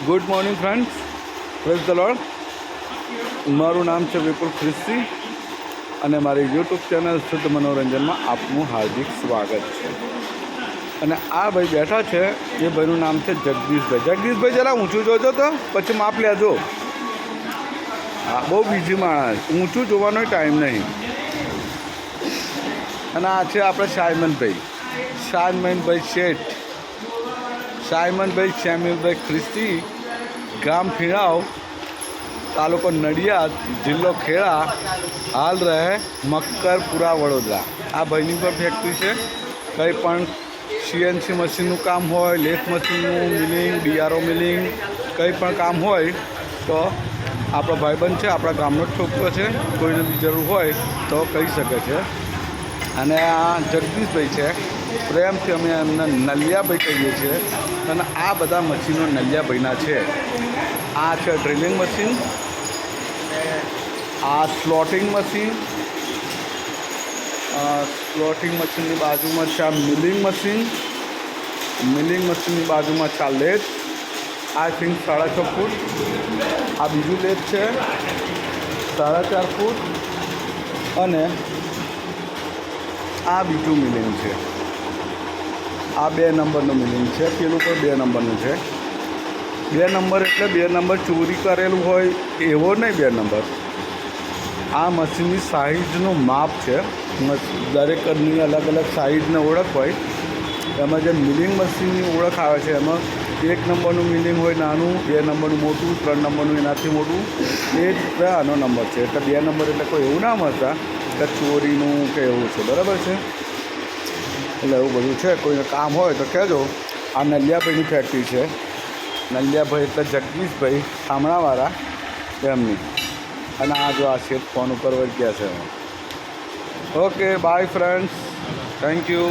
Good morning friends, praise the lord. મારું નામ છે વિપુલ ખ્રિસ્તી અને મારી યુટ્યુબ ચેનલ શુદ્ધ મનોરંજનમાં આપનું હાર્દિક સ્વાગત છે. અને આ ભાઈ બેઠા છે, એ ભાઈનું નામ છે જગદીશભાઈ. જગદીશભાઈ જરા ઊંચું જોજો તો પછી માપ લેજો. હા, બહુ બીજી માણસ, ઊંચું જોવાનો ટાઈમ નહીં. અને આ છે આપણે સાયમનભાઈ શેઠ, સાયમનભાઈ સેમ્યુલભાઈ ખ્રિસ્તી, ગામ ફીણાવ, તાલુકો નડિયાદ, જિલ્લો ખેડા, હાલ રહે મક્કરપુરા, વડોદરા. આ ભાઈની પર ફેક્ટરી છે. કંઈ પણ સીએનસી મશીનનું કામ હોય, લેથ મશીનનું મિલિંગ, ડીઆરઓ મિલિંગ, કંઈ પણ કામ હોય તો આપણો ભાઈબંધ છે, આપણા ગામનો જ છોકરો છે. કોઈને બી જરૂર હોય તો કહી શકે છે. અને આ જગદીશભાઈ છે, પ્રેમથી અમે એમને નલિયાભાઈ કહીએ છીએ. અને આ બધા મશીનો નલિયાભાઈના છે. આ છે ડ્રિલિંગ મશીન, આ સ્લોટિંગ મશીન, સ્લોટિંગ મશીનની બાજુમાં છે આ મિલિંગ મશીન, મિલિંગ મશીનની બાજુમાં છે આ લેથ, આઈ થિંક 6.5 ફૂટ. આ બીજું લેથ છે 4.5 ફૂટ. અને આ બીજું મિલિંગ છે, આ 2 નંબરનું મિલિંગ છે. પેલું પણ 2 નંબરનું છે. 2 નંબર એટલે 2 નંબર ચોરી કરેલું હોય એવો નહીં. 2 નંબર આ મશીનની સાઇઝનું માપ છે. દરેકની અલગ અલગ સાઇઝને ઓળખ હોય. એમાં જે મિલિંગ મશીનની ઓળખ આવે છે, એમાં 1 નંબરનું મિલિંગ હોય નાનું, 2 નંબરનું મોટું, 3 નંબરનું એનાથી મોટું. એ જ રીતે આનો નંબર છે. એટલે 2 નંબર એટલે કોઈ એવું ના મળતા કે ચોરીનું કે એવું છે. બરાબર છે? એટલે એવું બધું છે. કોઈને કામ હોય તો કહેજો. આ નલિયાભાઈની ફેક્ટરી છે. નલિયાભાઈ એટલે જગદીશભાઈ થામણાવાળા એમની. અને આ જો આ શેઠ ફોન ઉપર વહી ગયા છે. Okay, by friends, thank you.